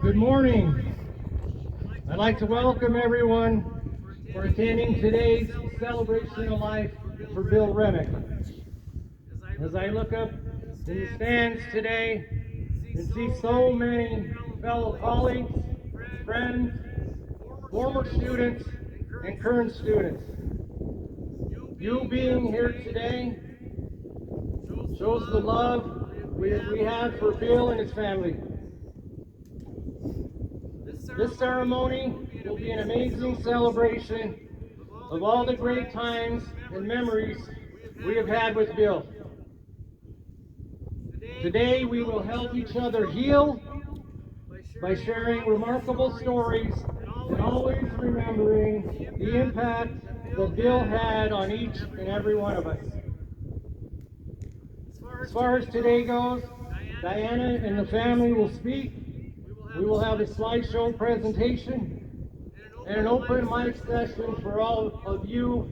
Good morning. I'd like to welcome everyone for attending today's celebration of life for Bill Remick. As I look up in the stands today and see so many fellow colleagues, friends, former students, and current students, you being here today shows the love we have for Bill and his family. This ceremony will be an amazing celebration of all the great times and memories we have had with Bill. Today we will help each other heal by sharing remarkable stories and always remembering the impact that Bill had on each and every one of us. As far as today goes, Diana and the family will speak. We will have a slideshow presentation and an open mic session for all of you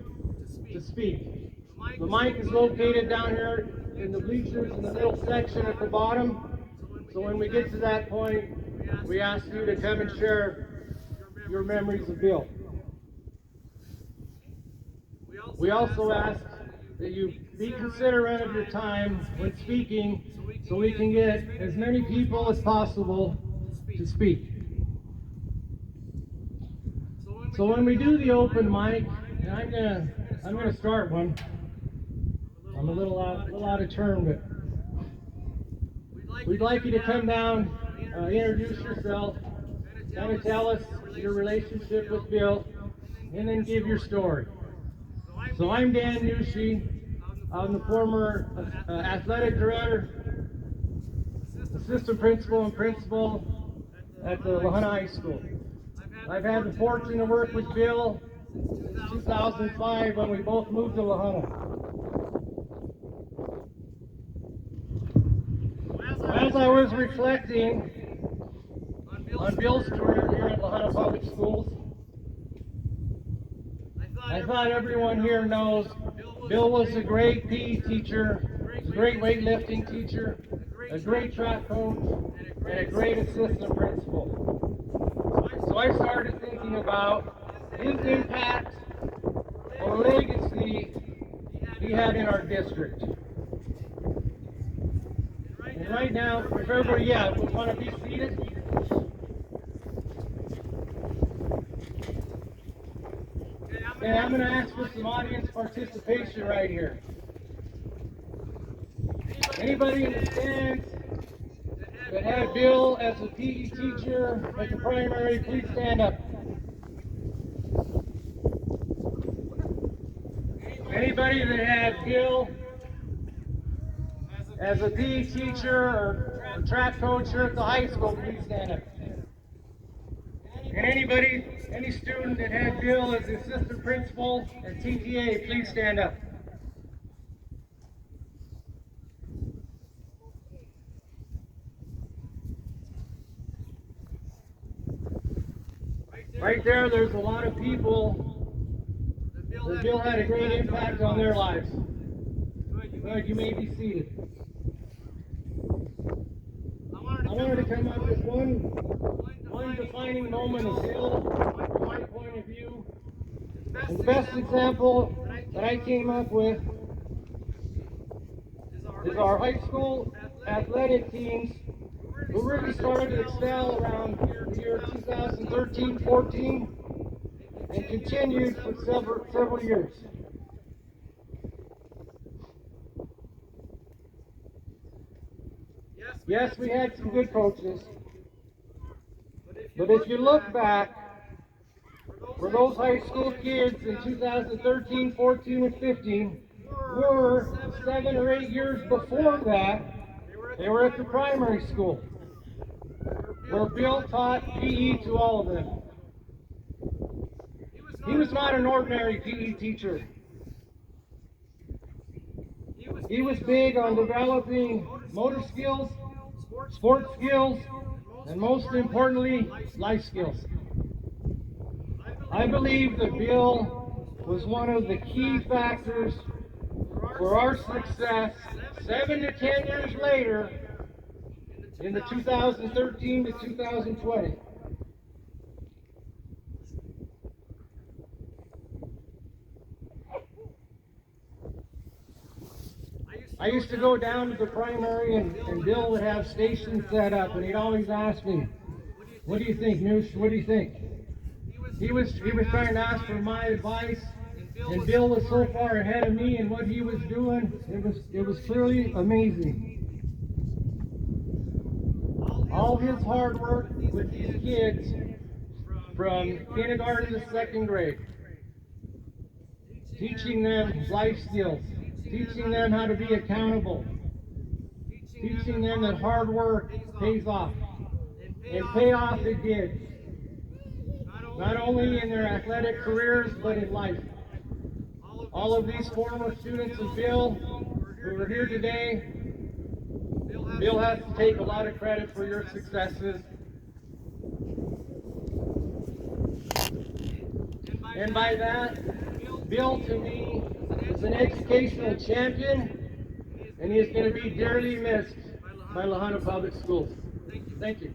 to speak. The mic is located down here in the bleachers in the middle section at the bottom. So when we get to that point, we ask you to come and share your memories of Bill. We also ask that you be considerate of your time when speaking so we can get as many people as possible to speak. So when we do the open mic, and I'm gonna start one. I'm a little out of turn, but we'd like you to come down, introduce yourself, kind of tell us your relationship with Bill, and then give your story. So I'm Dan Nushi. I'm the former athletic director, assistant principal, and principal at the Lahana High School. I've had the fortune to work with Bill since 2005 when we both moved to Lahana. As I was reflecting on Bill's career here at Lahana Public Schools, I thought everyone here knows Bill was a great PE teacher, a great weightlifting teacher, a great track coach, and a great assistant principal. So I started thinking about his impact or legacy he had in our district. And right now, if everybody, would want to be seated. And I'm going to ask for some audience participation right here. Anybody in the stands that had Bill as a PE teacher at the primary, please stand up. Anybody that had Bill as a PE teacher or a track coach here at the high school, please stand up. And any student that had Bill as the assistant principal at TTA, please stand up. Right there's a lot of people that Bill had a great impact on their lives. Good, you may be seated. I wanted to come up with one defining moment of Bill from my point of view. And the best example that I came up with is our high school athletic teams who really started to excel around the year 2013-14 and continued for several years. Yes, we had some good coaches, but if you look back, for those high school kids in 2013, 14, and 15, were 7 or 8 years before that, they were at the primary school, where Bill taught PE to all of them. He was not an ordinary PE teacher. He was big on developing motor skills, sports skills, and most importantly, life skills. I believe that Bill was one of the key factors for our success 7 to 10 years later in the 2013 to 2020. I used to go down to the primary and Bill would have stations set up and he'd always ask me, what do you think, Noosh? What do you think? He was trying to ask for my advice, and Bill was so far ahead of me in what he was doing. It was truly amazing. All his hard work with these kids from kindergarten to second grade, teaching them life skills, teaching them how to be accountable, teaching them that hard work pays off, and payoff it did. Not only in their athletic careers, but in life. All of these former students of Bill who are here today, Bill has to take a lot of credit for your successes. And by that, Bill to me is an educational champion, and he is going to be dearly missed by Lahana Public Schools. Thank you.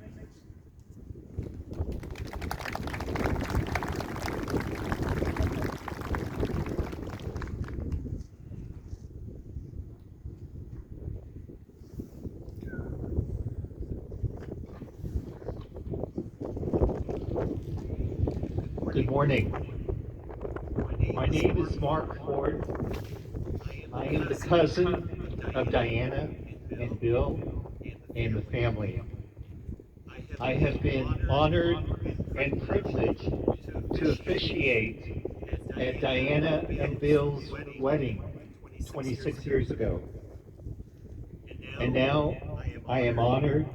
Good morning. My name is Mark Ford. I am the cousin of Diana and Bill and the family. I have been honored and privileged to officiate at Diana and Bill's wedding 26 years ago. And now I am honored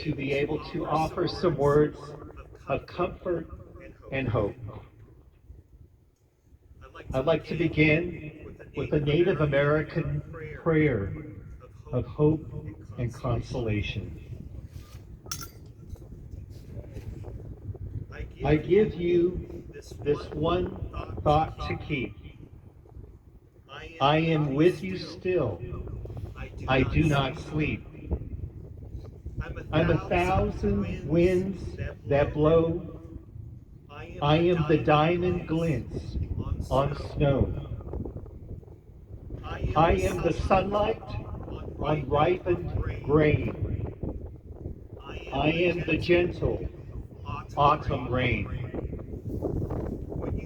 to be able to offer some words of comfort and hope. I'd like to begin with a Native American prayer of hope and consolation. I give you this one thought to keep. I am with you still. I do not sleep. I'm 1,000 winds that blow. I am the diamond glints on snow. I am the sunlight on ripened grain. I am the gentle autumn rain.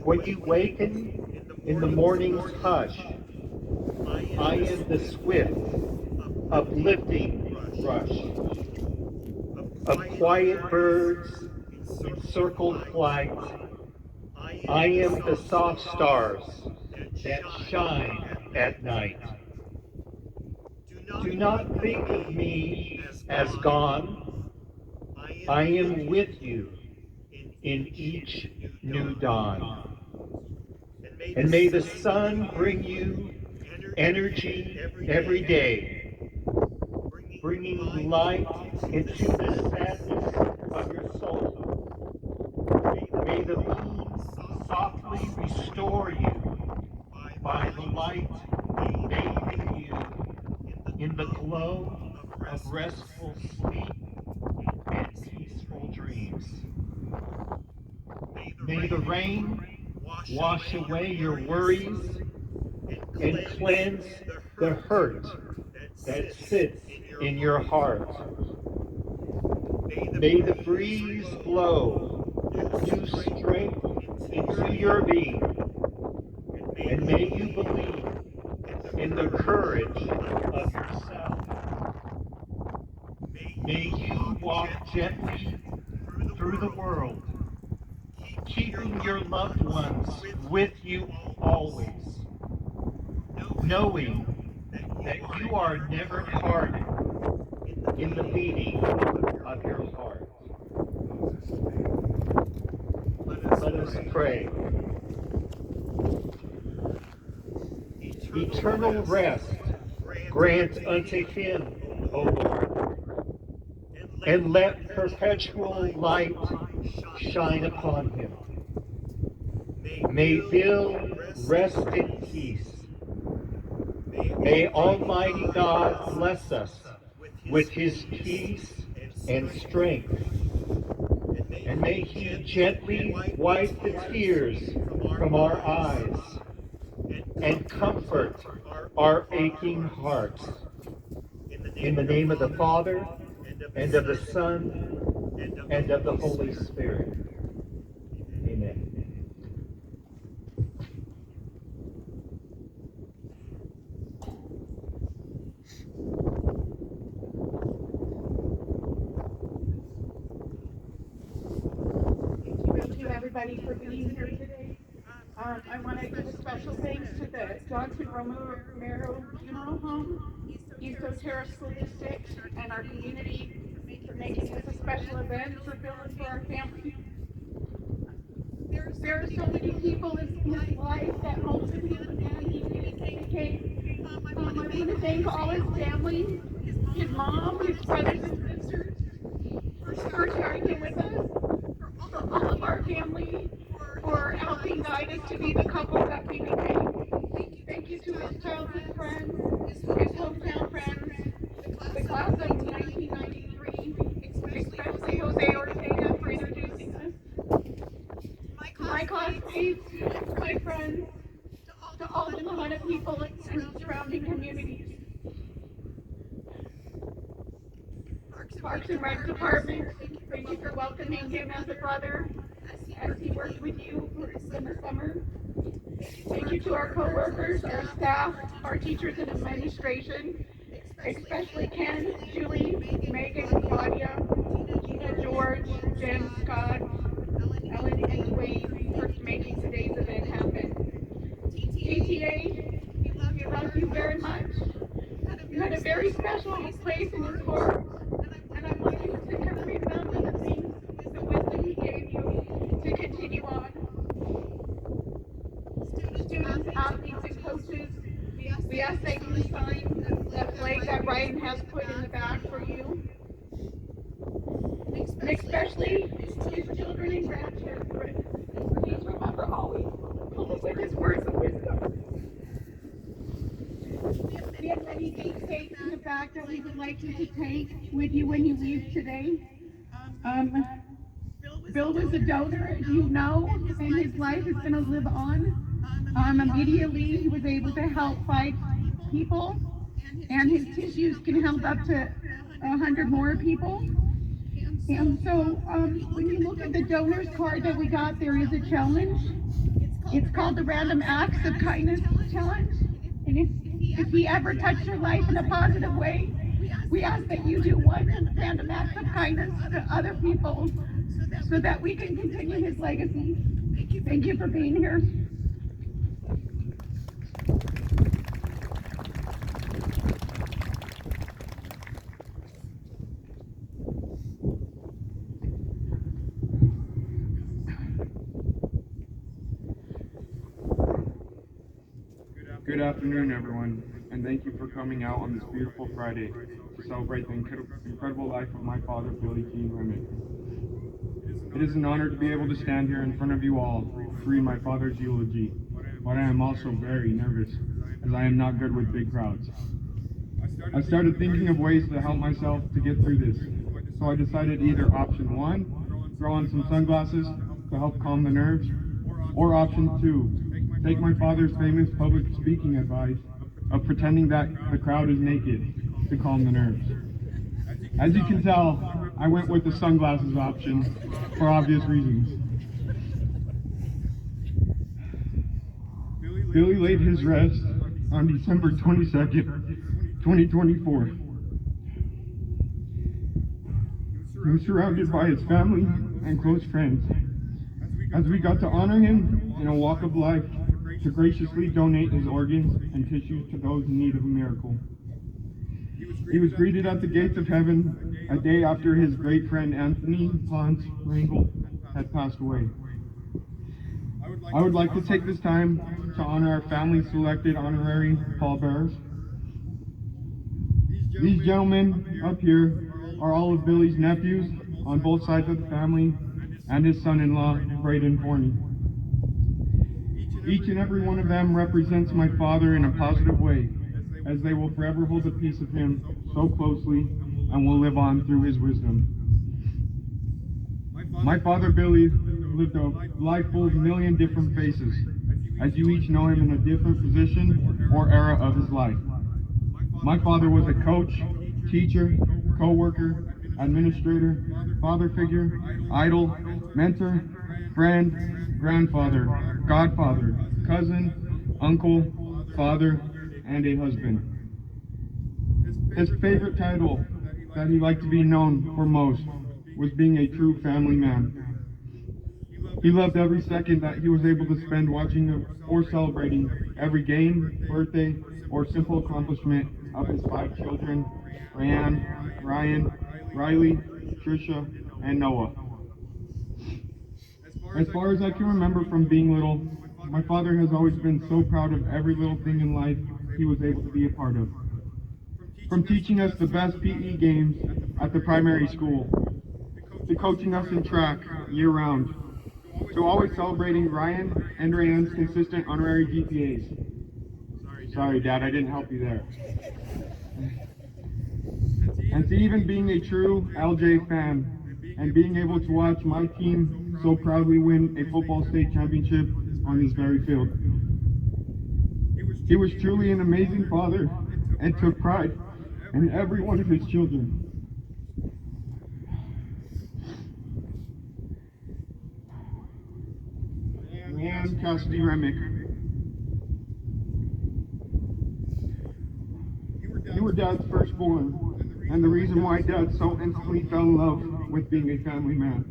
When you waken in the morning's hush, I am the swift, uplifting rush of quiet birds in circled flight. I am the soft stars that shine at night. Do not think of me as gone. I am with you in each new dawn. And may the sun bring you energy every day, bringing light into the sadness of your soul. May the moon softly restore you by the light bathing you in the glow of restful sleep and peaceful dreams. May the rain wash away your worries and cleanse the hurt that sits in your heart. May the breeze blow new strength into your being, and may you believe in the courage of yourself. May you walk gently through the world, keeping your loved ones with you always, knowing that you are never parted in the beating of your heart. Let us pray. Eternal rest grant unto him, O Lord, and let perpetual light shine upon him. May Bill rest in peace. May Almighty God bless us with his peace and strength. And may he gently wipe the tears from our eyes and comfort our aching hearts. In the name of the Father, and of the Son, and of the Holy Spirit. Amen. Thank you, everybody, for being here today. I want to give a special thanks to the Johnson Romero Funeral Home, East Terrace School District, and our community for making this a special event for Bill and for our family. There are so many people in his life that helped him and he became. I want to thank all his family, his mom, his brothers and sisters, for sharing him with us, for all of our family, for helping guide us to be the couple that we became. Thank you to his childhood friends, his hometown friends, the class of 1993, especially Jose Ortega for introducing us, to my classmates, my friends, to all the Junta people and surrounding communities. Parks and Rec Department, thank you for welcoming him as a brother as he worked with you in the summer. Thank you to our co-workers, our staff, our teachers and administration, especially Ken, Julie, Megan, Claudia, Gina, George, Jen, Scott, Ellen, and Dwayne for making today's event happen. TTA, we love you very much. You had a very special place in his heart, and I want you to remember the things, the wisdom he gave you to continue on. Students, athletes, and coaches, we ask that you sign that flag that Ryan has put in the back for you. And especially his children and grandchildren. Please remember always to live with his words of wisdom. We have many keepsakes in the back that we would like you to take with you when you leave today. Bill was a donor, as you know, and his life is going to live on. Immediately, he was able to help 5 people, and his tissues can help up to 100 more people. And so, when you look at the donor's card that we got, there is a challenge. It's called the Random Acts of Kindness Challenge. And if he ever touched your life in a positive way, we ask that you do 1 random act of kindness to other people so that we can continue his legacy. Thank you for being here. Good afternoon, everyone, and thank you for coming out on this beautiful Friday to celebrate the incredible life of my father, Billy Jean Remick. It is an honor to be able to stand here in front of you all to read my father's eulogy, but I am also very nervous, as I am not good with big crowds. I started thinking of ways to help myself to get through this, so I decided either option 1, throw on some sunglasses to help calm the nerves, or option 2, take my father's famous public speaking advice of pretending that the crowd is naked to calm the nerves. As you can tell, I went with the sunglasses option for obvious reasons. Billy laid his rest on December 22nd, 2024. He was surrounded by his family and close friends, as we got to honor him in a walk of life to graciously donate his organs and tissues to those in need of a miracle. He was greeted at the gates of heaven a day after his great friend Anthony Ponce Rangel had passed away. I would like to take this time to honor our family-selected honorary pallbearers. These gentlemen up here are all of Billy's nephews on both sides of the family and his son-in-law, Braden Forney. Each and every one of them represents my father in a positive way, as they will forever hold a piece of him so closely and will live on through his wisdom. My father Billy lived a life full of a million different faces, as you each know him in a different position or era of his life. My father was a coach, teacher, co-worker, administrator, father figure, idol, mentor, friend, grandfather, godfather, cousin, uncle, father, and a husband. His favorite title that he liked to be known for most was being a true family man. He loved every second that he was able to spend watching or celebrating every game, birthday, or simple accomplishment of his 5 children, Ryan, Riley, Trisha, and Noah. As far as I can remember from being little, my father has always been so proud of every little thing in life he was able to be a part of. From teaching us the best PE games at the primary school, to coaching us in track year-round, to always celebrating Ryan and Ryan's consistent honorary GPAs. Sorry, Dad, I didn't help you there. And to even being a true LJ fan and being able to watch my team so proudly win a football state championship on this very field. He was truly an amazing father and took pride in every one of his children. And Cassidy Remick. You were Dad's firstborn, and the reason why Dad so instantly fell in love with being a family man.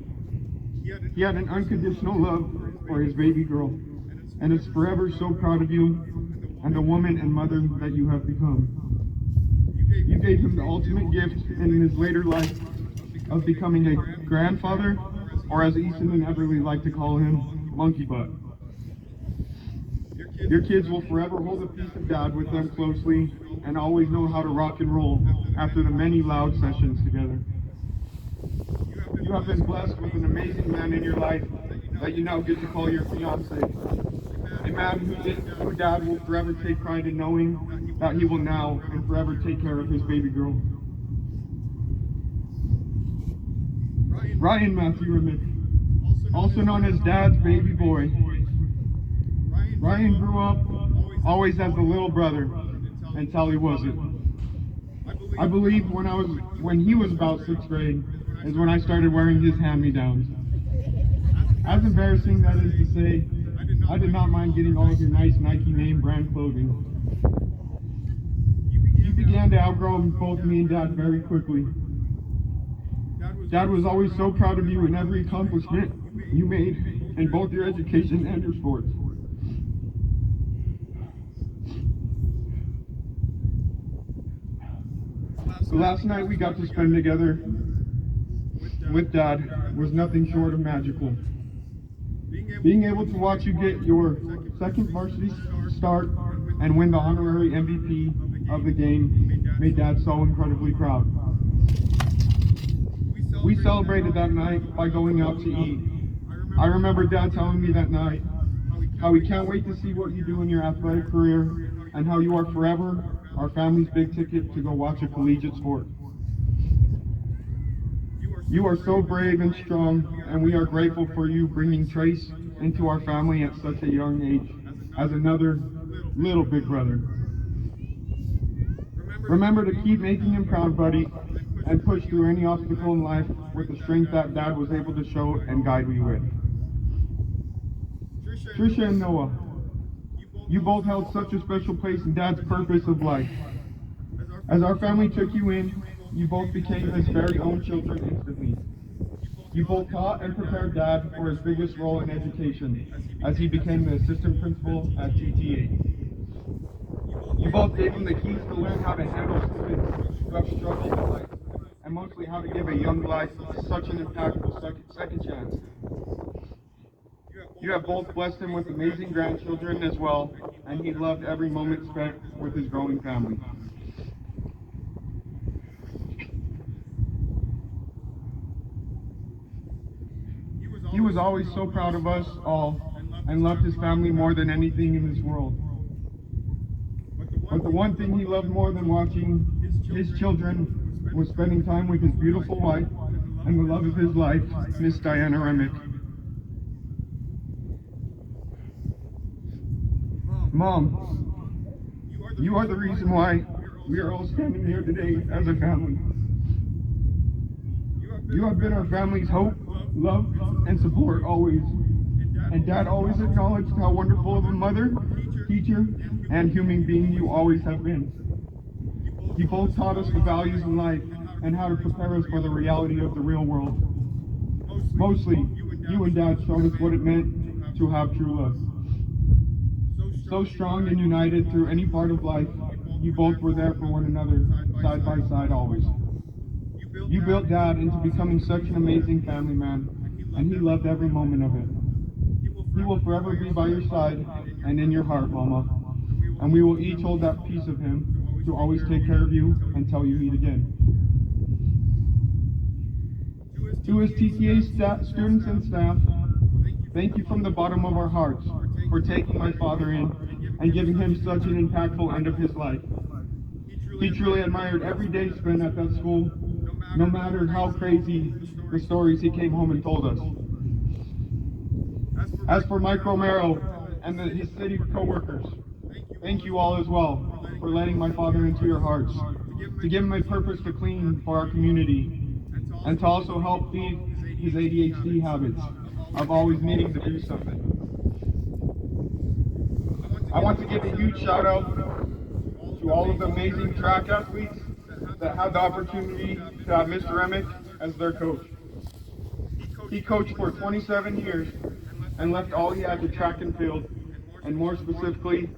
He had an unconditional love for his baby girl, and is forever so proud of you and the woman and mother that you have become. You gave him the ultimate gift in his later life of becoming a grandfather, or as Easton and Everly like to call him, monkey butt. Your kids will forever hold a piece of Dad with them closely and always know how to rock and roll after the many loud sessions together. You have been blessed with an amazing man in your life that you now get to call your fiance. A man who Dad will forever take pride in knowing that he will now and forever take care of his baby girl. Ryan Matthew Remick, also known as Dad's baby boy. Ryan grew up always as the little brother until he wasn't. I believe when he was about 6th grade is when I started wearing his hand-me-downs. As embarrassing that is to say, I did not mind getting all of your nice Nike name brand clothing. You began to outgrow both me and Dad very quickly. Dad was always so proud of you in every accomplishment you made in both your education and your sports. The last night we got to spend together with Dad was nothing short of magical. Being able to watch you get your second varsity start and win the honorary MVP of the game made Dad so incredibly proud. We celebrated that night by going out to eat. I remember Dad telling me that night how he can't wait to see what you do in your athletic career and how you are forever our family's big ticket to go watch a collegiate sport. You are so brave and strong, and we are grateful for you bringing Trace into our family at such a young age as another little big brother. Remember to keep making him proud, buddy, and push through any obstacle in life with the strength that Dad was able to show and guide you with. Trisha and Noah, you both held such a special place in Dad's purpose of life. As our family took you in, you both became his very own children instantly. You both taught and prepared Dad for his biggest role in education, as he became the assistant principal at TTA. You both gave him the keys to learn how to handle students who have struggled in life, and mostly how to give a young life such an impactful second chance. You have both blessed him with amazing grandchildren as well, and he loved every moment spent with his growing family. He was always so proud of us all and loved his family more than anything in this world. But the one thing he loved more than watching his children was spending time with his beautiful wife and the love of his life, Miss Diana Remick. Mom, you are the reason why we are all standing here today as a family. You have been our family's hope, love, and support always. And Dad always acknowledged how wonderful of a mother, teacher, and human being you always have been. You both taught us the values in life and how to prepare us for the reality of the real world. Mostly, you and Dad showed us what it meant to have true love. So strong and united through any part of life, you both were there for one another, side by side always. You built Dad into becoming such an amazing family man, and he loved every moment of it. He will forever be by your side and in your heart, Mama, and we will each hold that piece of him to always take care of you until you meet again. To his TTA students and staff, thank you from the bottom of our hearts for taking my father in and giving him such an impactful end of his life. He truly admired every day spent at that school, no matter how crazy the stories he came home and told us. As for Mike Romero and his city co-workers, thank you all as well for letting my father into your hearts, to give him a purpose to clean for our community, and to also help feed his ADHD habits of always needing to do something. I want to give a huge shout out to all of the amazing track athletes that had the opportunity to have Mr. Remick as their coach. He coached for 27 years and left all he had to track and field, and more specifically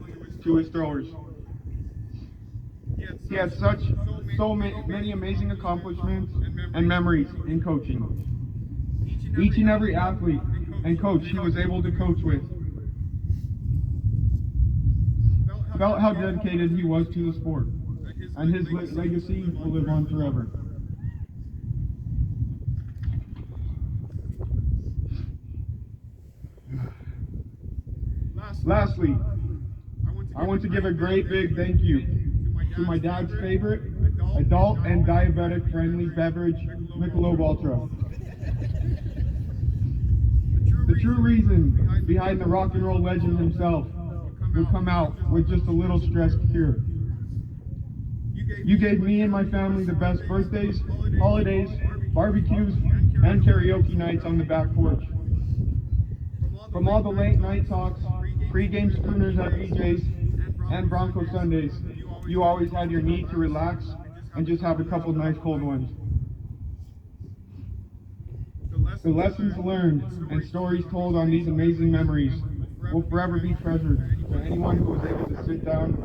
to his throwers. He had so many amazing accomplishments and memories in coaching. Each and every athlete and coach he was able to coach with felt how dedicated he was to the sport, and his legacy will live on forever. Lastly, I want to give a great big thank you to my dad's favorite adult and diabetic friendly beverage, Michelob Ultra. The true reason behind the rock and roll legend himself would come out with just a little stress cure. You gave me and my family the best birthdays, holidays, barbecues, and karaoke nights on the back porch. From all the late night talks, pre-game schooners at BJ's, and Bronco Sundays, you always had your need to relax and just have a couple nice cold ones. The lessons learned and stories told on these amazing memories will forever be treasured to anyone who was able to sit down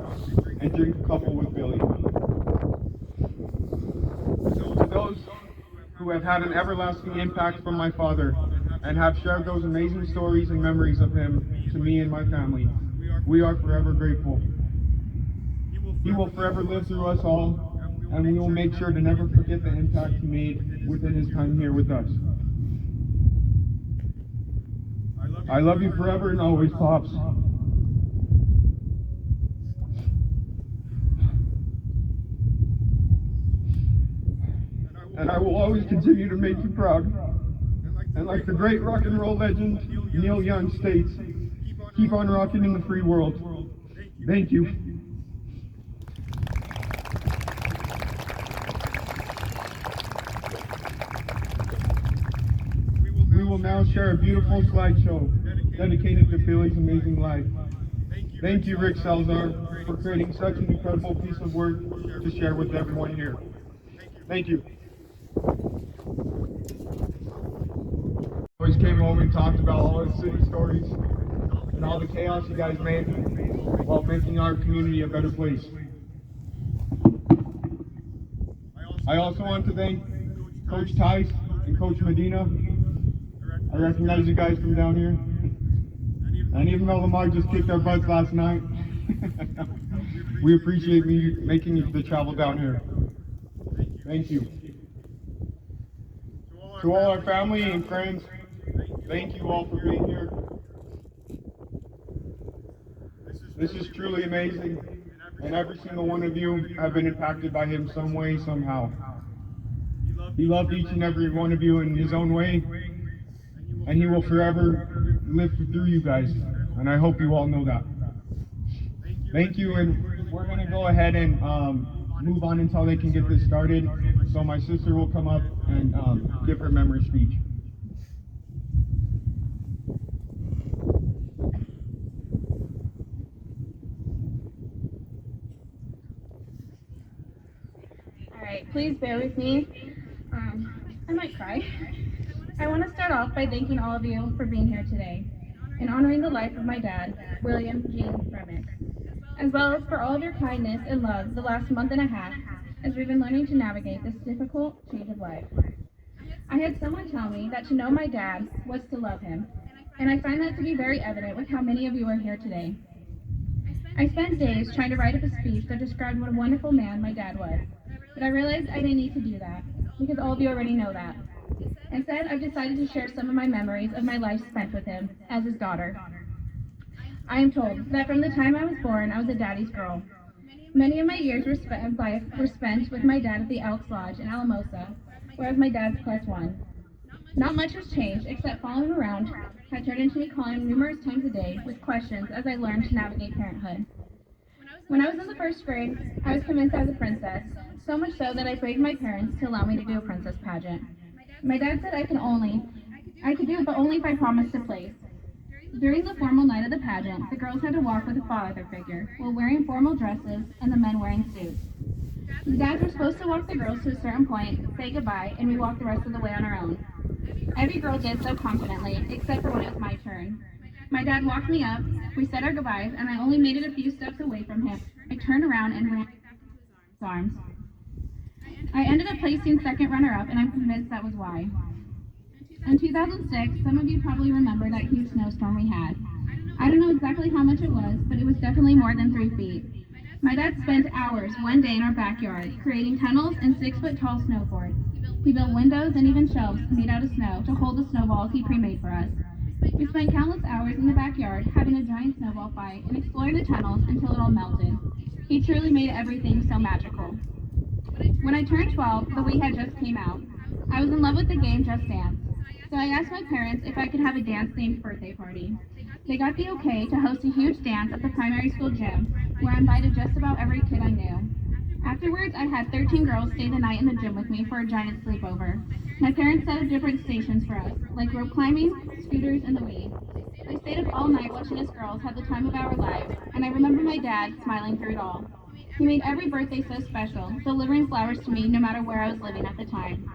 and drink a couple with Billy. To those who have had an everlasting impact from my father and have shared those amazing stories and memories of him to me and my family, we are forever grateful. He will forever live through us all, and we will make sure to never forget the impact he made within his time here with us. I love you forever and always, Pops. And I will always continue to make you proud. And like the great rock and roll legend Neil Young states, keep on rocking in the free world. Thank you. We will now share a beautiful slideshow dedicated to Billy's amazing life. Thank you, Rick Salzar, for creating such an incredible piece of work to share with everyone here. Thank you. Always came home and talked about all his city stories and all the chaos you guys made while making our community a better place. I also want to thank Coach Tice and Coach Medina. I recognize you guys from down here. And even though Lamar just kicked our butts last night, we appreciate me making the travel down here. Thank you. To all our family and friends, thank you all for being here. This is truly amazing, and every single one of you have been impacted by him some way, somehow. He loved each and every one of you in his own way, and he will forever live through you guys. And I hope you all know that. Thank you, and we're going to go ahead and move on until they can get this started. So my sister will come up and give her memory speech. All right, please bear with me. I might cry. I want to start off by thanking all of you for being here today and honoring the life of my dad, William Gene Remick, as well as for all of your kindness and love the last month and a half as we've been learning to navigate this difficult change of life. I had someone tell me that to know my dad was to love him, and I find that to be very evident with how many of you are here today. I spent days trying to write up a speech that described what a wonderful man my dad was, but I realized I didn't need to do that, because all of you already know that. Instead, I've decided to share some of my memories of my life spent with him as his daughter. I am told that from the time I was born, I was a daddy's girl. Many of my years were spent with my dad at the Elks Lodge in Alamosa, where I was my dad's +1. Not much has changed, except following him around had turned into me calling him numerous times a day with questions as I learned to navigate parenthood. When I was in the 1st grade, I was convinced I was a princess, so much so that I begged my parents to allow me to do a princess pageant. My dad said I could do it, but only if I promised to place. During the formal night of the pageant, the girls had to walk with a father figure, while wearing formal dresses and the men wearing suits. The dads were supposed to walk the girls to a certain point, say goodbye, and we walked the rest of the way on our own. Every girl did so confidently, except for when it was my turn. My dad walked me up, we said our goodbyes, and I only made it a few steps away from him. I turned around and ran into his arms. I ended up placing 2nd runner-up, and I'm convinced that was why. In 2006, some of you probably remember that huge snowstorm we had. I don't know exactly how much it was, but it was definitely more than 3 feet. My dad spent hours one day in our backyard, creating tunnels and 6-foot-tall snowboards. He built windows and even shelves made out of snow to hold the snowballs he pre-made for us. We spent countless hours in the backyard having a giant snowball fight and exploring the tunnels until it all melted. He truly made everything so magical. When I turned 12, the Wii had just came out. I was in love with the game Just Dance, so I asked my parents if I could have a dance-themed birthday party. They got the okay to host a huge dance at the primary school gym, where I invited just about every kid I knew. Afterwards, I had 13 girls stay the night in the gym with me for a giant sleepover. My parents set up different stations for us, like rope climbing, scooters, and the Wii. They stayed up all night watching us girls have the time of our lives, and I remember my dad smiling through it all. He made every birthday so special, delivering flowers to me no matter where I was living at the time.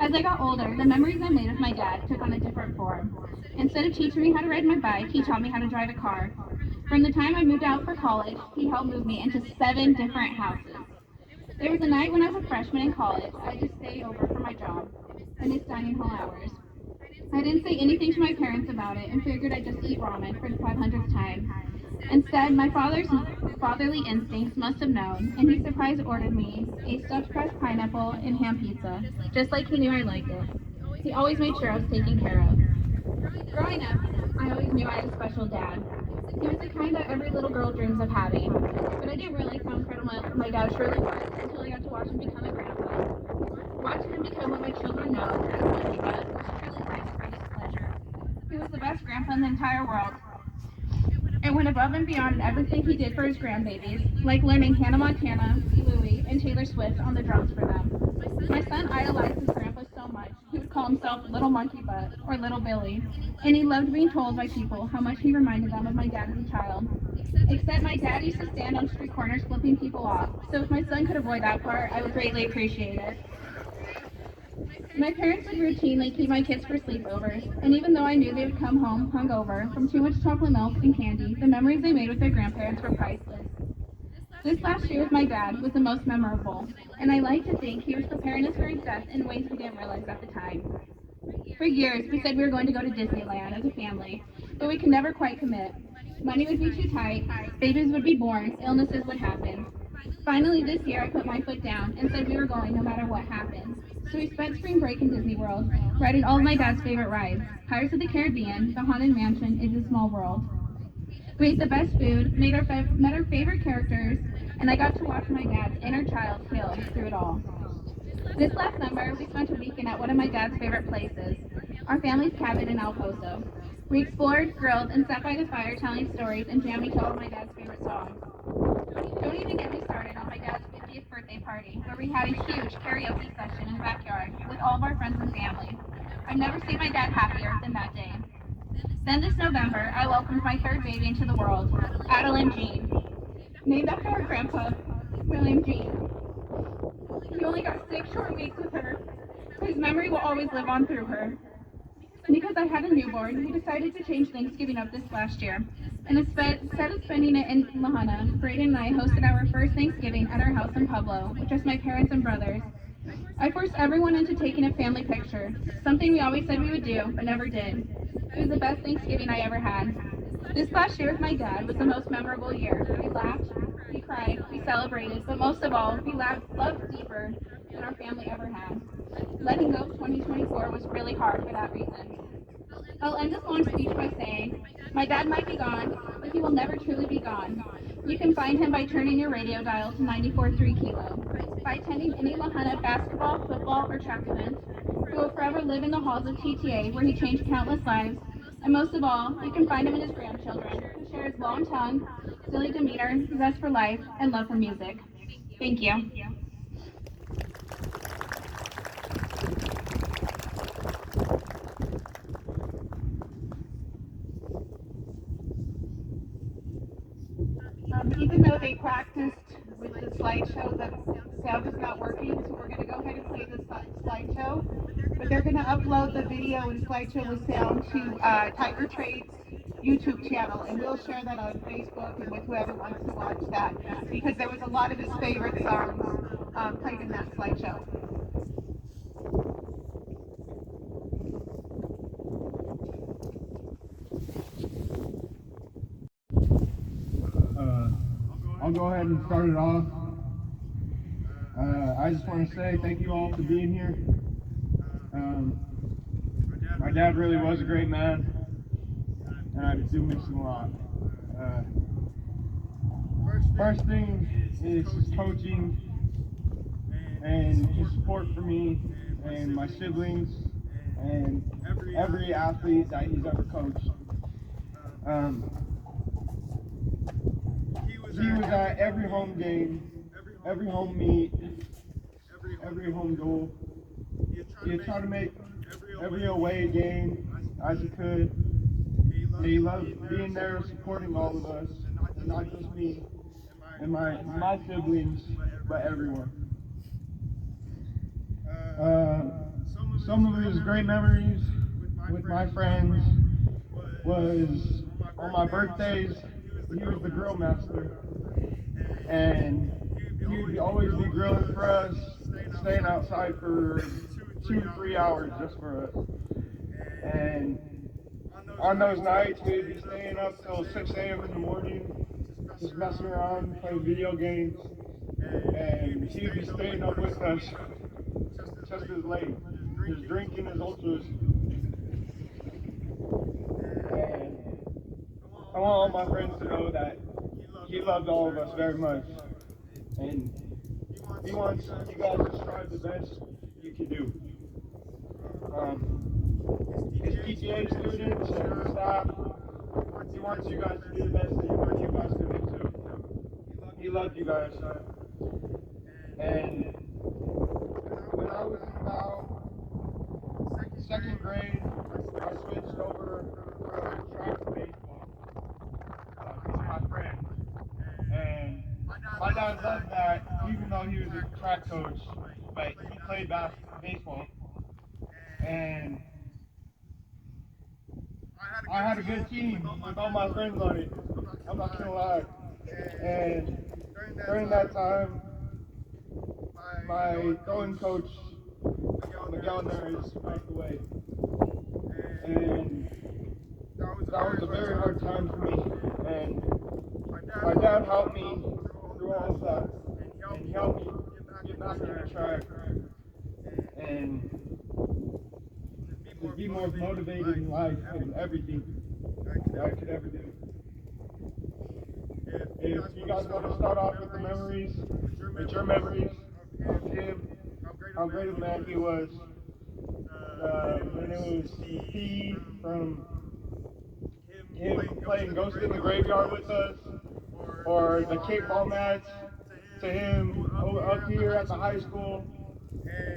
As I got older, the memories I made with my dad took on a different form. Instead of teaching me how to ride my bike, he taught me how to drive a car. From the time I moved out for college, he helped move me into 7 different houses. There was a night when I was a freshman in college, I just stayed over for my job, and its dining hall hours. I didn't say anything to my parents about it and figured I'd just eat ramen for the 500th time. Instead, my father's fatherly instincts must have known, and he surprise ordered me a stuffed crust pineapple and ham pizza, just like he knew I liked it. He always made sure I was taken care of. Growing up, I always knew I had a special dad. He was the kind that every little girl dreams of having, but I didn't realize how incredible my dad truly was until I got to watch him become a grandpa. Watching him become what my children know as Junta was truly life's greatest pleasure. He was the best grandpa in the entire world, and went above and beyond in everything he did for his grandbabies, like learning Hannah Montana, Louie, and Taylor Swift on the drums for them. My son idolized his grandpa so much, he would call himself Little Monkey Butt, or Little Billy, and he loved being told by people how much he reminded them of my dad as a child. Except my dad used to stand on street corners flipping people off, so if my son could avoid that part, I would greatly appreciate it. My parents would routinely keep my kids for sleepovers, and even though I knew they would come home hungover from too much chocolate milk and candy, the memories they made with their grandparents were priceless. This last year with my dad was the most memorable, and I like to think he was preparing us for his death in ways we didn't realize at the time. For years, we said we were going to go to Disneyland as a family, but we could never quite commit. Money would be too tight, babies would be born, illnesses would happen. Finally, this year, I put my foot down and said we were going no matter what happened. So we spent spring break in Disney World, riding all of my dad's favorite rides, Pirates of the Caribbean, the Haunted Mansion, It's a Small World. We ate the best food, met our favorite characters, and I got to watch my dad's inner child heal through it all. This last summer, we spent a weekend at one of my dad's favorite places, our family's cabin in El Poso. We explored, grilled, and sat by the fire telling stories and jamming to all of my dad's favorite songs. Don't even get me started on my dad's 50th birthday party, where we had a huge karaoke session in the backyard with all of our friends and family. I've never seen my dad happier than that day. Then this November, I welcomed my third baby into the world, Adeline Jean, named after our grandpa, William Jean. He only got 6 short weeks with her, but his memory will always live on through her. Because I had a newborn, we decided to change Thanksgiving up this last year. And instead of spending it in Lahana, Braden and I hosted our first Thanksgiving at our house in Pueblo with just my parents and brothers. I forced everyone into taking a family picture, something we always said we would do, but never did. It was the best Thanksgiving I ever had. This last year with my dad was the most memorable year. We laughed, we cried, we celebrated, but most of all, we loved deeper than our family ever had. Letting go of 2024 was really hard for that reason. I'll end this long speech by saying, my dad might be gone, but he will never truly be gone. You can find him by turning your radio dial to 94.3 Kilo, by attending any Lahana basketball, football, or track event. He will forever live in the halls of TTA where he changed countless lives. And most of all, you can find him in his grandchildren, who share his long tongue, silly demeanor, zest for life, and love for music. Thank you. Even though they practiced with the slideshow, the sound is not working, so we're going to go ahead and play the slideshow. But they're going to upload the video and slideshow with sound to Tiger Trade's YouTube channel, and we'll share that on Facebook and with whoever wants to watch that, because there was a lot of his favorite songs played in that slideshow. I'll go ahead and start it off. I just want to say thank you all for being here. My dad really was a great man, and I do miss him a lot. First thing is his coaching and his support for me and my siblings and every athlete that he's ever coached. He was at every home game, every home meet, every home goal. He had tried to make every away game as he could. And he loved being there, supporting all of us, and not just me and my siblings, but everyone. Some of his great memories with my friends was on my birthdays. He was the grill master, and he would always be grilling for us, staying outside for 2 to 3 hours just for us. And on those nights, we'd be staying up till 6 a.m. in the morning, just messing around, playing video games, and he'd be staying up with us just as late, just drinking his ultras. And I want all my friends to know that he loved all of us very much, and he wants you guys to strive the best you can do. His PTA students and staff, he wants you guys to do the best that you guys can do too. He loved you guys. And when I was in about second grade, I switched over from track to baseball because of my friend. And my dad loved that, even though he was a track coach, but he played baseball. And I had a good team with all my friends on it. I'm not gonna lie. And during that time, my throwing coach, Miguel Neres, passed away. And that was a very hard time for me. And my dad helped me through all of that. And he helped me get back on the track. And to be more motivated in life and everything that I could ever do. If you guys want to start off with the memories, with your memories of him, how great of a man he was. When it was Steve from him playing Ghost in the Graveyard with us, or the kickball match, to him up here at the high school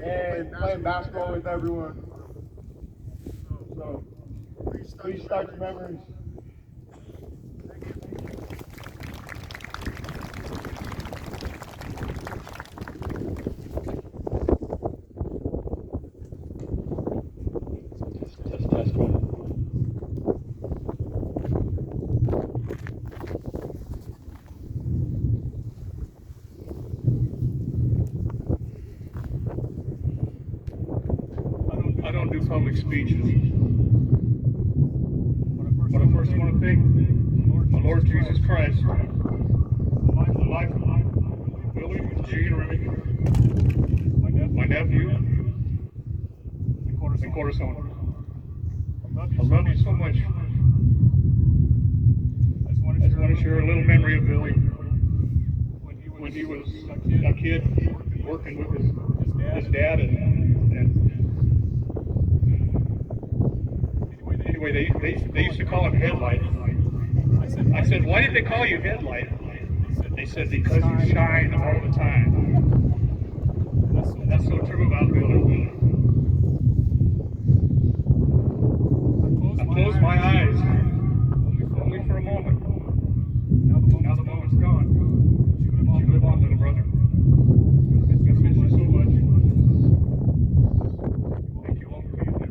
and playing basketball with everyone. So please start your memories. Test one. I don't do public speeches. But I first want to thank my Lord Jesus Christ for the life of Billy, Gene, Remick, my nephew, and Cortisone. I love you so much. I just want to share a little memory of Billy when he was a kid working with his dad Anyway, they used to call him Headlight. I said, why did they call you Headlight? They said, because you shine all the time. That's so true about Billy. I closed my eyes, only for a moment. Now the moment's gone. You live on, little brother. Gonna miss you so much. Thank you all for being there.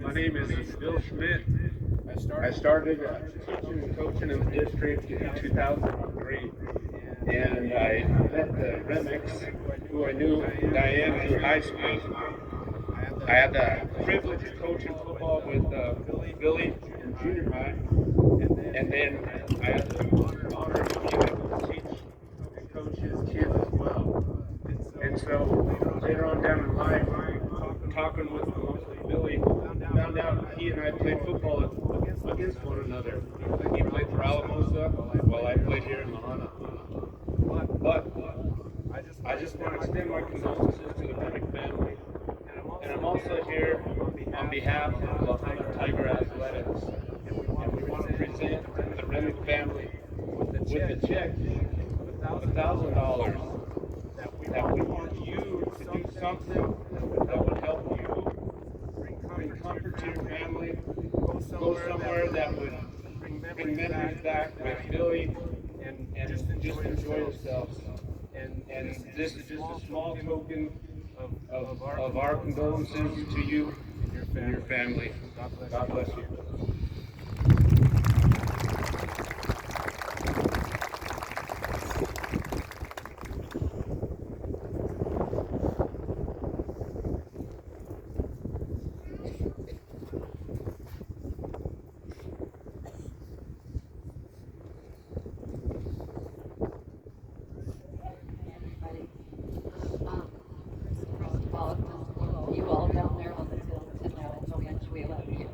My name is Bill Schmidt. I started teaching and coaching in the district in 2003, and I met the Remicks, who I knew Diane through high school. I had the privilege of coaching football with Billy in junior high, and then I had the honor of being able to teach and coach his kids as well. And so later on down in life, talking with Billy, found out he and I played football against one another. He played for Alamosa while I played here in Lahana. But I just want to extend my condolences to the Remick family. And I'm also here on behalf of Lahana Tiger Athletics. And we want to present the Remick family with a check of $1,000 that we want you to do something that would help you bring comfort to your family, go somewhere that would bring memories back with Billy, and just enjoy yourselves. And this is just a small token of our condolences to you and your family. God bless you. You all down there on the hill to know how much we love you.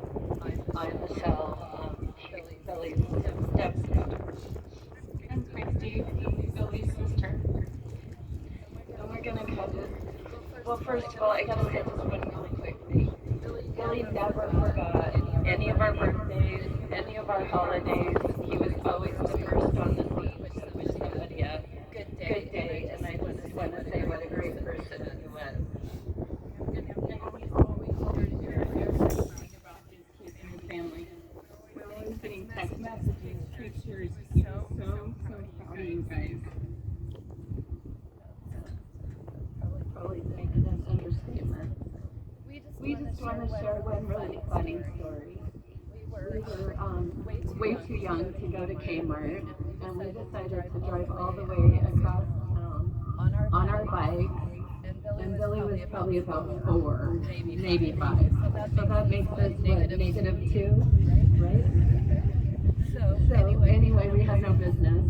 I'm Michelle, Billy's stepsister. And Christy, Billy's sister. And we're gonna cover. Well, first of all, I gotta say this one really quickly. Billy never forgot any of our birthdays, any of our holidays. He was always the first on the scene to wish somebody a good day. And I just want to say what a great person he was. Family. We're always getting text messages, pictures. He's so proud of you guys. Probably making us understatement. We just want to share one really funny story. We were way too young to go to Kmart, and we decided to drive all the way across town on our bikes. And Billy was probably about 4, maybe 5. So that makes us, what, -2, right? So anyway, we had no business.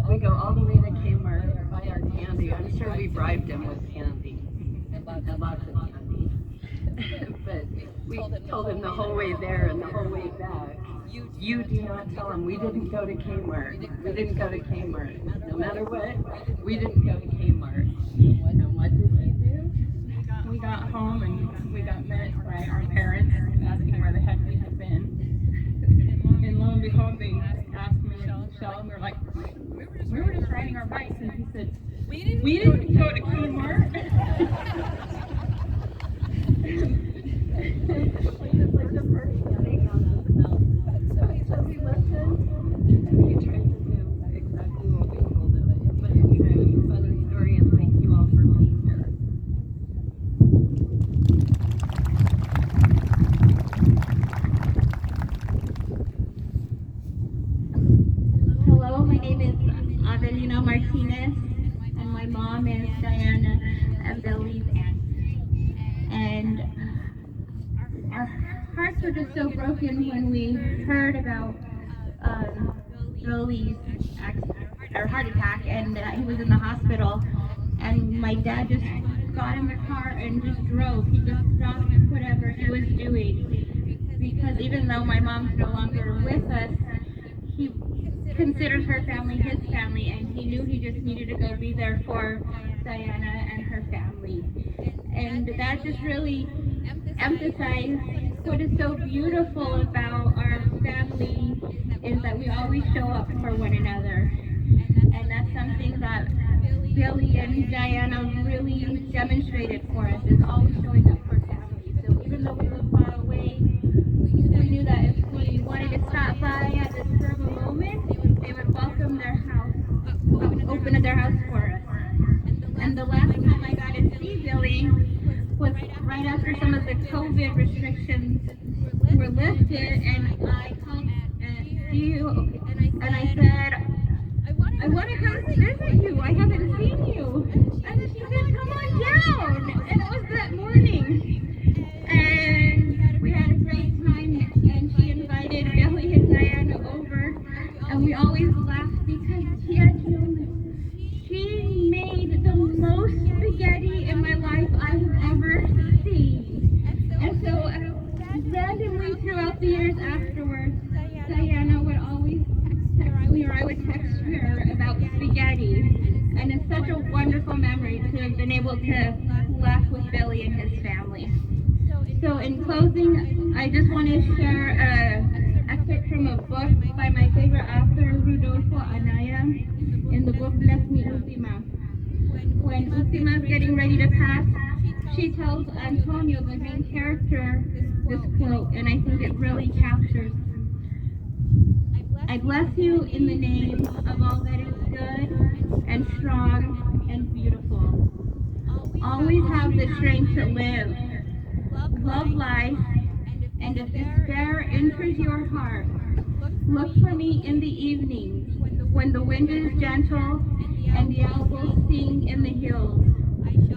We go all the way to Kmart, buy our candy. I'm sure we bribed him with candy and lots of candy. But We told him the whole way there and the whole way back, you do not tell him we didn't go to Kmart. We didn't go to Kmart. No matter what, we didn't go to Kmart. And what did he do? We got home and we got met by our parents asking where the heck we had been. And lo and behold, they asked me and Michelle, and we were like, we were just riding our bikes. And he said, we didn't go to Kmart. It's like the first thing on his mouth. So he listened and he tried to do exactly what we told him. But anyway, it was a funny story, and thank you all for being here. Hello, my name is Avelina Martinez, and my mom is Diana and Billy's aunt. And our hearts were just so broken when we heard about Billy's heart attack, and he was in the hospital. And my dad just got in the car and just drove. He just stopped whatever he was doing, because even though my mom's no longer with us, he considered her family his family, and he knew he just needed to go be there for Diana and her family. And that just really emphasized what is so beautiful about our family is that we always show up for one another. And that's something that Billy and Diana really demonstrated for us, is always showing up for family. So even though we live far away, we knew that if we wanted to stop by at this spur of a moment, they would welcome their house, open their house for us. And the last time I got to see Billy was right after some of the COVID restrictions were lifted, and I called you and I said, I want to come visit you. I haven't seen you. And then she said, come on down. And it was that morning. And we had a great time, and she invited Billy and Diana over, and we always laughed because she made the most spaghetti in my life I've ever seen. And so randomly throughout the years afterwards, Diana would always text me, or I would text her about spaghetti. And it's such a wonderful memory to have been able to laugh with Billy and his family. So in closing, I just want to share an excerpt from a book by my favorite author, Rodolfo Anaya, in the book Bless Me Ultima. When Ultima is getting ready to pass, she tells Antonio, the main character, this quote, and I think it really captures: I bless you in the name of all that is good and strong and beautiful. Always have the strength to live, love life, and if despair enters your heart, look for me in the evenings when the wind is gentle and the owls sing in the hills.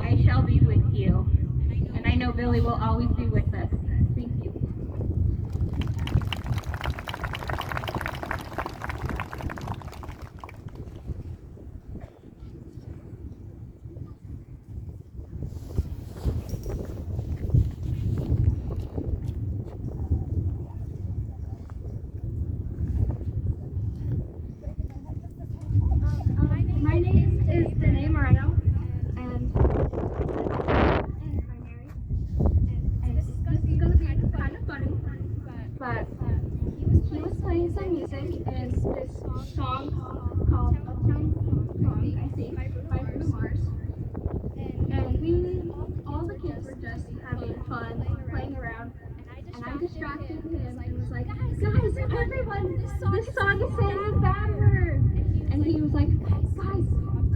I shall be with you. And I know Billy will always be with us. Thank you. My name is Danae Moreno, and primary. And this is gonna be kind of funny, but he was playing some music in this song called Uptown Funk, I think, by Bruno Mars. And all the kids were just having fun, playing around. And I distracted him and was like, guys, everyone, this song is saying a bad word. And he was like, guys,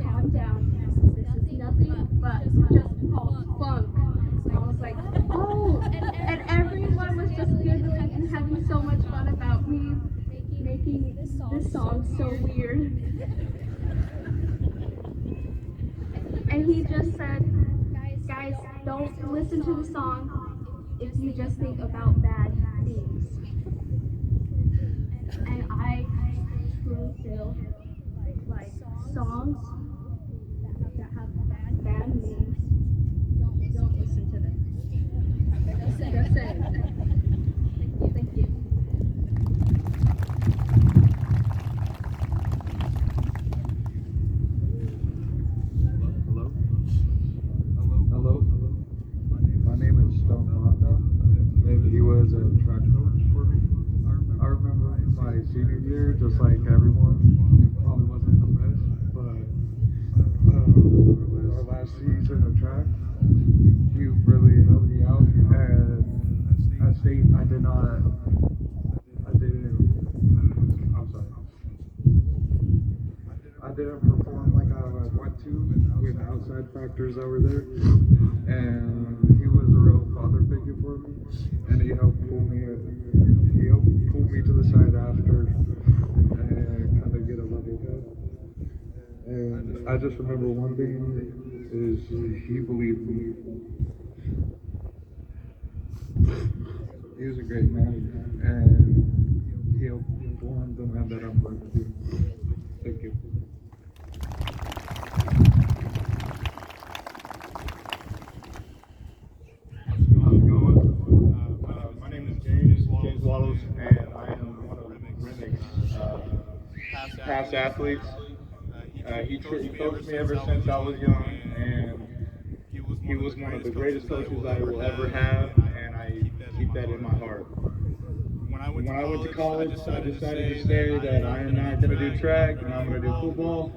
calm down. This is nothing but just called funk. I was like, oh, and everyone was just giggling and having so much fun about me making this song so weird. And he just said, guys, don't listen to the song if you just think about bad things. And I truly feel like songs that have bad meanings, don't listen to them. Just saying. there, just like everyone. It probably wasn't the best, but our last season of track, he really helped me out. And at state, I'm sorry. I didn't perform like I want to with outside factors that were there. And he was a real father figure for me. And he helped pull me to the side after and kind of get a level head. And I just remember one thing is he believed me. He was a great man, and he helped form the man that I'm going to be. Thank you. How's it going? My name is James Wallace, and I am one of Remick's past athletes. He coached me ever since I was young, and he was one of the greatest coaches I will ever have, and I keep that in my heart. When I went to college, I decided to say that I am not going to do track and I'm going to do football.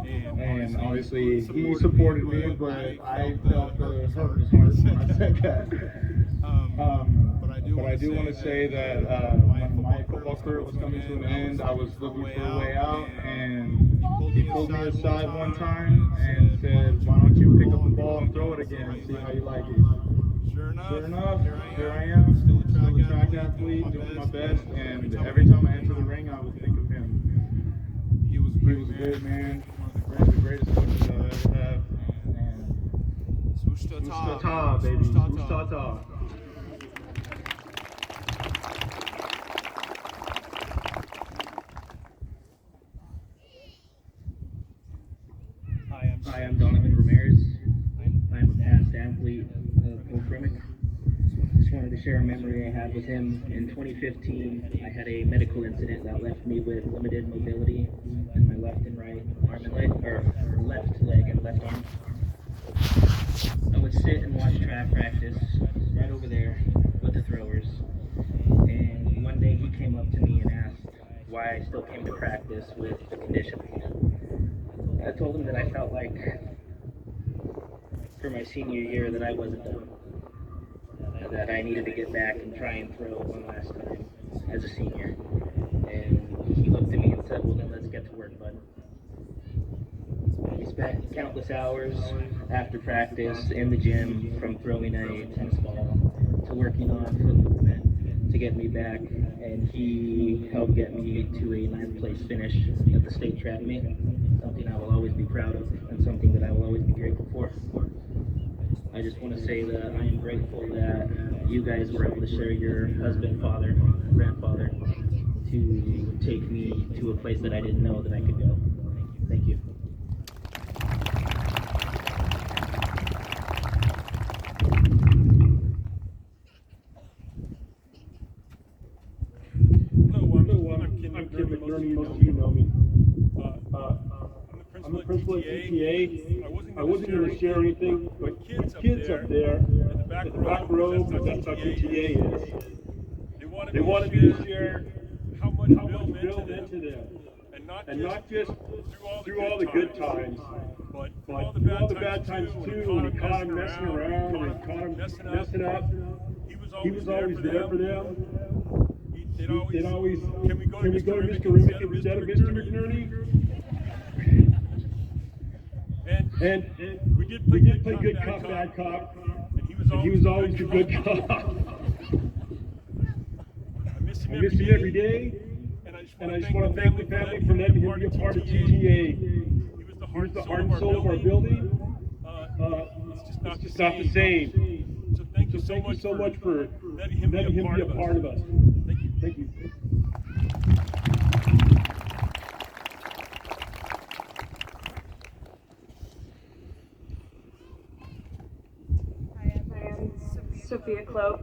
And obviously, he supported me, but I felt the hurt in his heart when I said that. But I do want to say that when my football career was coming to an end, I was looking for a way out, and he pulled me aside one time and said, "Why don't you pick up the ball and throw it again and see how you like it?" Sure enough, here I am, still a track athlete, doing my best, and every time I enter the ring, I would think of him. He was a great man, one of the greatest coaches I'll ever have, and swoosh ta-ta, baby, swoosh ta-ta. Hi, I'm Donovan Ramirez. I'm a past athlete of Coach Remick. Just wanted to share a memory I had with him. In 2015, I had a medical incident that left me with limited mobility in my left and right arm and leg, or left leg and left arm. I would sit and watch track practice right over there with the throwers. And one day he came up to me and asked why I still came to practice with the condition. I told him that I felt like for my senior year that I wasn't done. That I needed to get back and try and throw one last time as a senior. And he looked at me and said, "Well, then let's get to work, bud." We spent countless hours after practice in the gym, from throwing a tennis ball to working on foot movement to get me back. And he helped get me to a 9th place finish at the state track meet. Something I will always be proud of, and something that I will always be grateful for. I just want to say that I am grateful that you guys were able to share your husband, father, grandfather, to take me to a place that I didn't know that I could go. Thank you. I'm Kim McNerney, most of you know me. I'm the principal at PTA. I wasn't going to share anything, but kids up there in the back row, that's how PTA is. They wanted me to share how much Bill meant to them. And not just through all the good times, but through all the bad times too, when he caught him messing around and caught him messing up. He was always there for them. They'd always, can we go to Mr. Remick instead of Mr. McNerney? And we did play good cop, bad cop, and he was always the good cop. I miss him every day, and I just want to thank the family for letting him be a part of TTA. He was the heart and soul of our building. It's just not the same. So thank you so much for letting him be a part of us. Thank you. Sophia Cloak.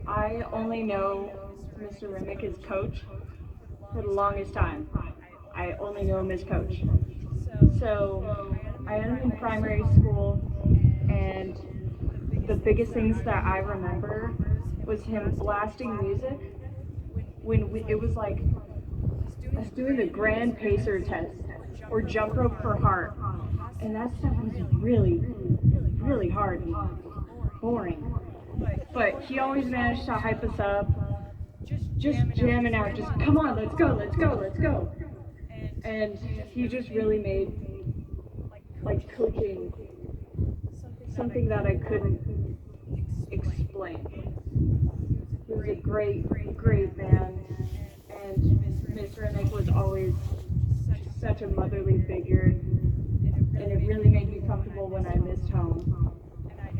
I only know Mr. Remick as coach for the longest time. I only know him as coach. So I had him in primary school, and the biggest things that I remember was him blasting music when it was like us doing the grand pacer test or jump rope for heart. And that stuff was really, really hard and boring. But he always managed to hype us up, just jamming out, just come on, let's go, let's go, let's go. And he just really made like coaching something that I couldn't explain. He was a great, great man, and Miss Remick was always such a motherly figure, and it really made me comfortable when I missed home.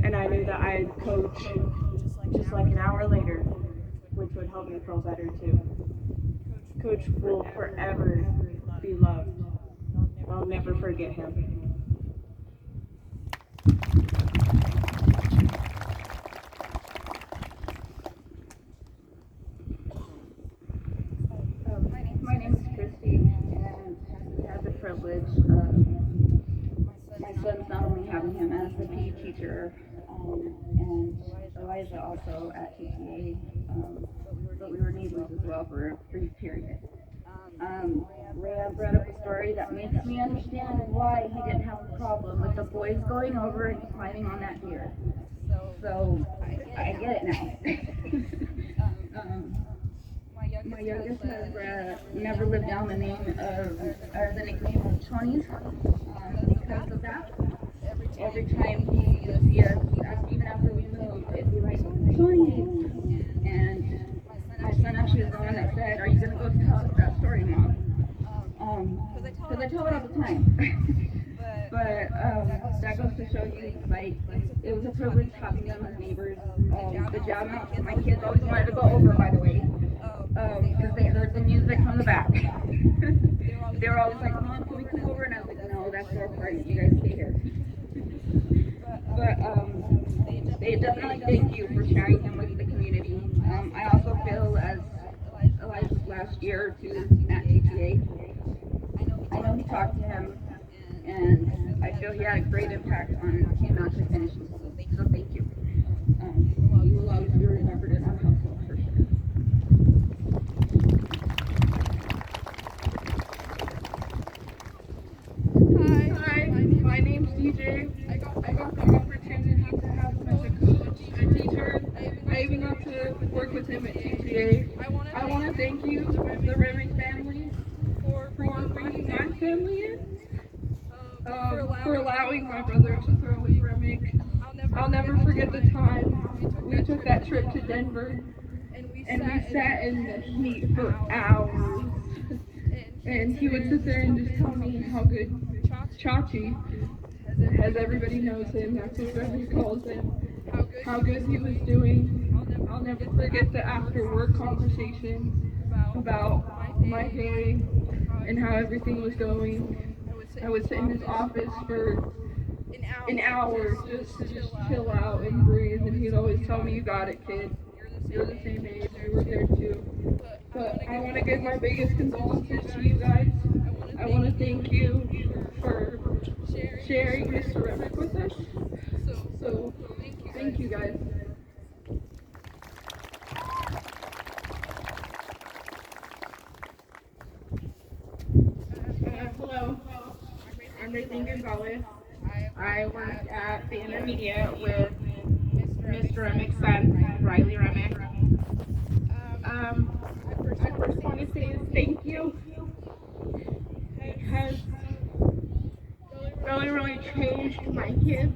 And I knew that I'd coach just like an hour later, which would help me feel better too. Coach will forever be loved. I'll never forget him. My name is Christy, and I have the privilege of my son's not only having him as the PE teacher, and Eliza also at TTA, but we were neighbors as well for a brief period. Leah brought up a story that makes me understand why he didn't have a problem with the boys going over and climbing on that deer. So I get it now. My youngest has never lived down the name of, or the nickname of Chonies because of that. Every time he would see us, even after we moved, it'd be like, Chonies. And my son actually is the one that said, are you going to go tell that story, Mom? Because I tell it all the time. But that goes to show you, like, it was a privilege having them as neighbors. The jam house, my kids always wanted to go over, by the way, because they heard the music from the back. They were always like, Mom, can we come over? And I was like, no, that's your party. You guys stay here. But they definitely thank you for sharing him with the community. I also feel as Eliza's last year or two at TTA, I know he talked to him, and I feel he had a great impact on him after finishing school. So thank you. You will always be remembered in our household for sure. Hi, my name's DJ. I got the opportunity to have him as a coach, a teacher. I even got to work with him at TTA. I want to thank you, the Remick family, for bringing my family in, for allowing my brother to throw with Remick. I'll never forget the time we took that trip to Denver, and we sat in the heat for hours. And he would sit there and just tell me how good Chachi, as everybody knows him, that's what Remick calls him, how good he was doing. I'll never forget the after work conversations about my day and how everything was going. I would sit in his office for an hour just to chill out and breathe, and he'd always tell me, you got it, kid. You're the same age, we were there too. But I want to give my biggest condolences to you guys. I want to thank you for sharing Mr. Remick with us. So thank you guys. Hello, I'm Raythane Gonzalez. I work at the intermediate with Mr. Remick's son, Riley Remick. I first want to say is thank you, because really changed my kids.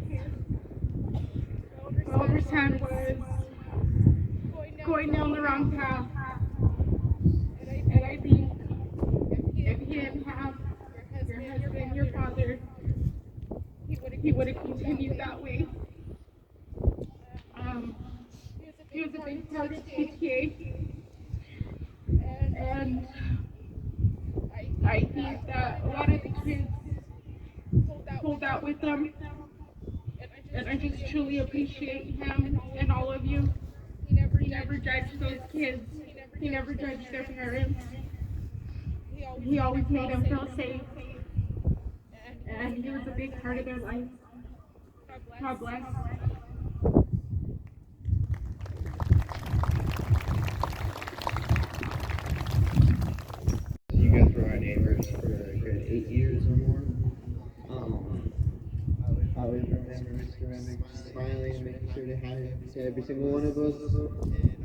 Oliver's son was going down the wrong path, and I think if he didn't have your husband, your father, he would have continued that way. He was a big part of TTA, and I think that a lot of the kids pulled out with them, and I just truly appreciate him and all of you. He never judged those kids. He never judged their parents. He always made them feel safe, and he was a big part of their life. God bless. You got to hi to every single one of us,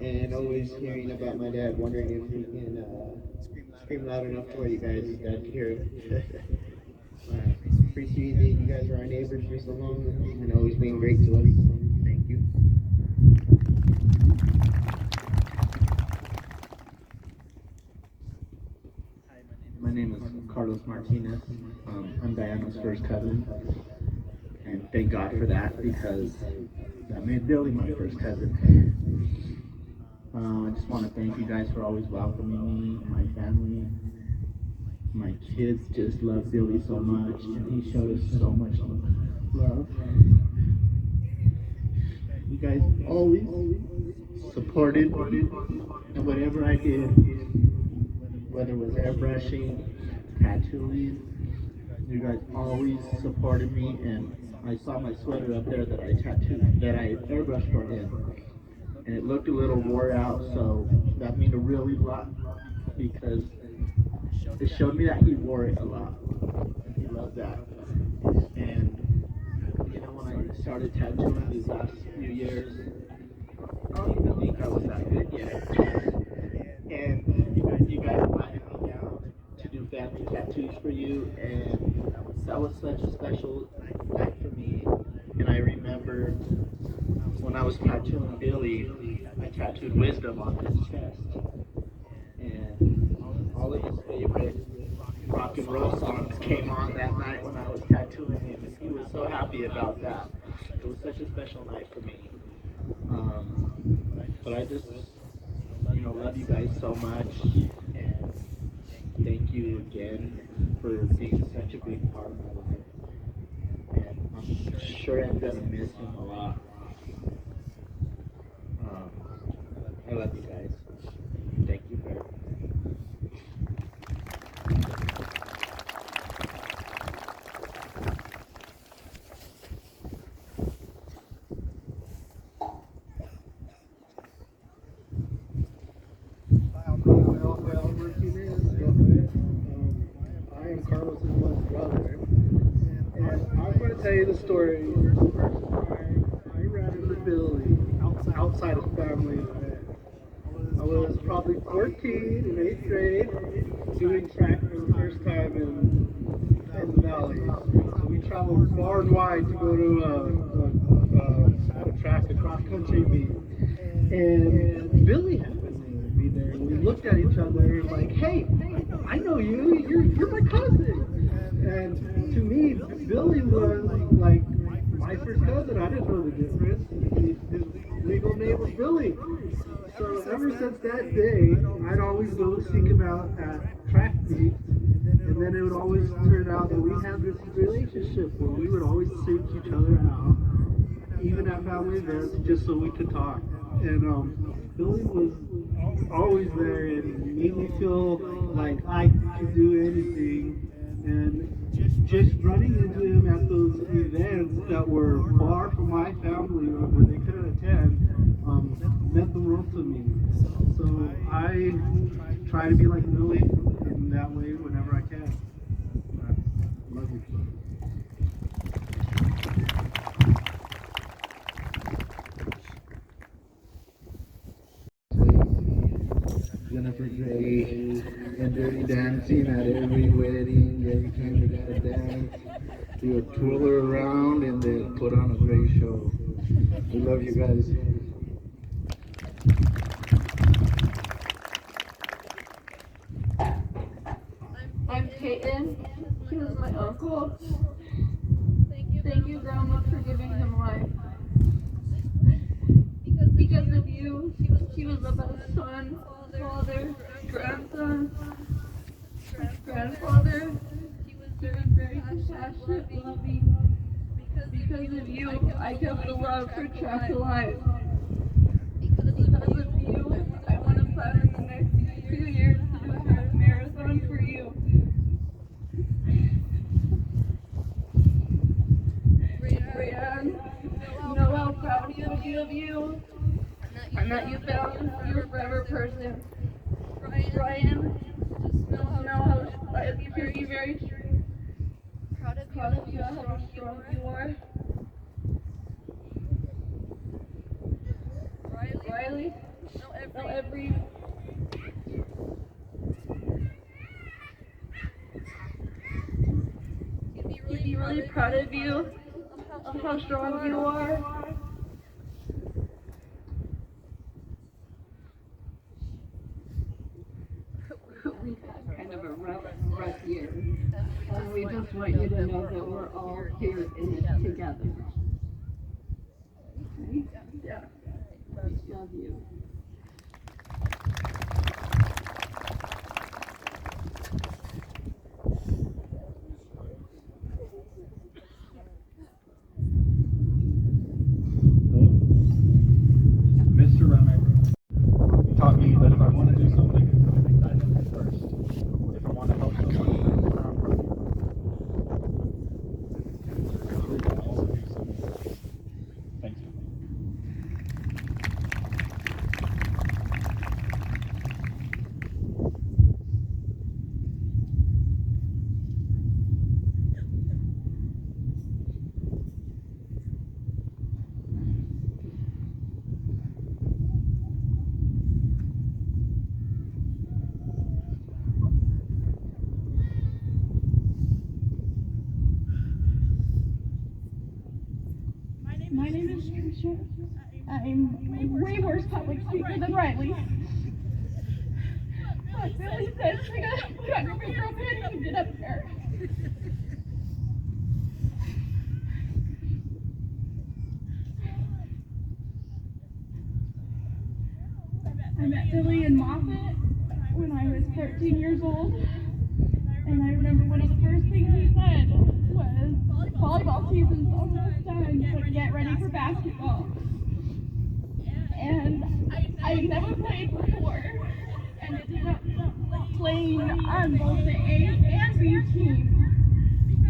and always hearing about my dad, wondering if he can scream loud enough to where you guys can hear him. Appreciate that you guys are our neighbors for so long and always being great to us. Thank you. My name is Carlos Martinez. I'm Diana's first cousin, and thank God for that because that made Billy my first cousin. I just want to thank you guys for always welcoming me, my family. My kids just love Billy so much, and he showed us so much love. You guys always supported me in whatever I did, whether it was airbrushing, tattooing. You guys always supported me, and I saw my sweater up there that I airbrushed for him, and it looked a little wore out, so that meant a really lot because it showed me that he wore it a lot. He loved that. And when I started tattooing these last few years, I don't even think I was that good yet. And you guys invited me down to do family tattoos for you, and that was such a special night for me. And I remember when I was tattooing Billy, I tattooed wisdom on his chest. And all of his favorite rock and roll songs came on that night when I was tattooing him, and he was so happy about that. It was such a special night for me. But I just, love you guys so much, and thank you again for being such a big part of my life. And I'm sure I'm gonna miss him a lot. I love you guys. Thank you very much. I am Carlos's one brother, and I'm going to tell you the story. The first time I ran into Billy outside of family event. I was probably 14 in 8th grade, doing track for the first time in the valley. So we traveled far and wide to go to a track, a cross-country meet. And Billy happened to be there, and we looked at each other like, hey, I know you, you're my cousin. And to me, Billy was like my first cousin. I didn't know the difference. His legal name was Billy. So ever since that day, I'd always go seek him out at track meets, and then it would always turn out that we had this relationship where we would always seek each other out, even at family events, just so we could talk. And Billy was always there and made me feel like I could do anything. And just running into him at those events that were far from my family where they couldn't attend meant the world to me. So I try to be like Billy in that way whenever I can. Love you. Jennifer Gray and Dirty Dancing at every wedding, every time we gotta dance. We would twirl her around and then put on a great show. We love you guys. I'm Peyton. He was my uncle. Thank you, Grandma, for giving him life. Because of you, he was the best son, father, grandson, grandfather. He was very compassionate, loving. Because of you, I kept the love for track alive. Because of you, I want to plan in the next few years to do a half marathon for you. Brianne, know how proud he will be of you, and that you found your forever person. Brian, just know how you're very proud of you, how strong you are. Riley. No, every he'd be really proud of you, of how strong you are. We've had kind of a rough year, and we just want you to know that we're all here in it together. Okay? Yeah. Love you. Mr. Remick taught me that if I want to do something, I do it first. If I want to help someone, I also do something. Thank you. My name is Trisha. I'm way worse public speaker than Riley. But Billy says we gotta figure out how to get up there. I met Billy in Moffat when I was 13 years old. And I remember one of the first things he said was, volleyball season's almost done, so get ready for basketball. And I never played before, and ended up playing on both the A and B team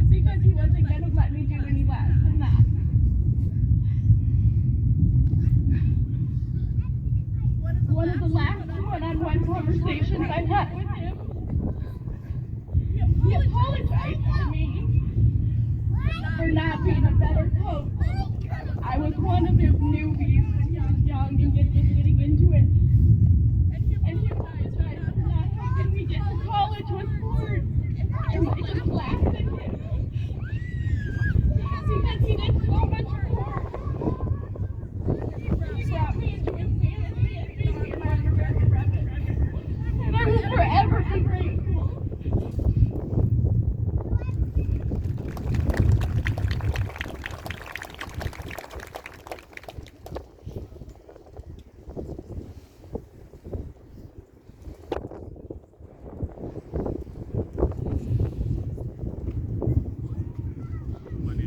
because he wasn't going to let me do any less than that. One of the last one-on-one conversations I had with him, he apologized to me for not being a better coach. I was one of his newbies when he was young and just getting into it. And he apologized for not helping me get to college with sports. And I just laughed at him. Because he did so much more. He brought me into his fantasy and made me an undergraduate Remick. And I will forever be grateful.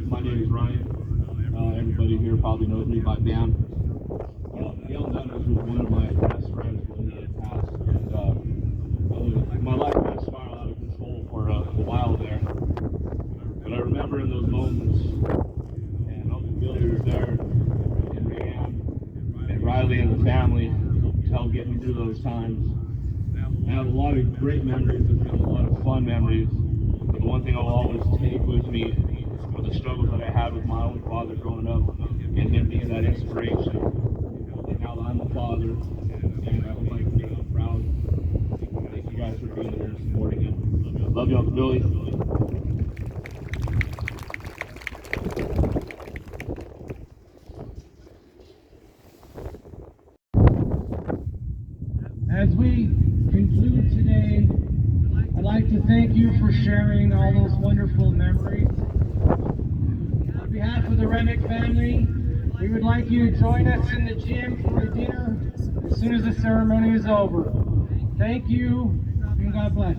My name is Ryan. Everybody here probably knows me by band. Gail Nutters was one of my best friends when he had passed. And my life kind of spiraled out of control for a while there. But I remember in those moments, and Uncle Billy was there, and Rhiannon, and Riley and the family to help get me through those times. I have a lot of great memories with him, a lot of fun memories. But the one thing I'll always take with me were the struggles that I had with my own father growing up, and him being that inspiration. And now that I'm a father, and I hope I can make him proud. Thank you guys for being there and supporting him. Love you, Uncle Billy. As we conclude today, I'd like to thank you for sharing all those wonderful memories. On behalf of the Remick family, we would like you to join us in the gym for a dinner as soon as the ceremony is over. Thank you, and God bless.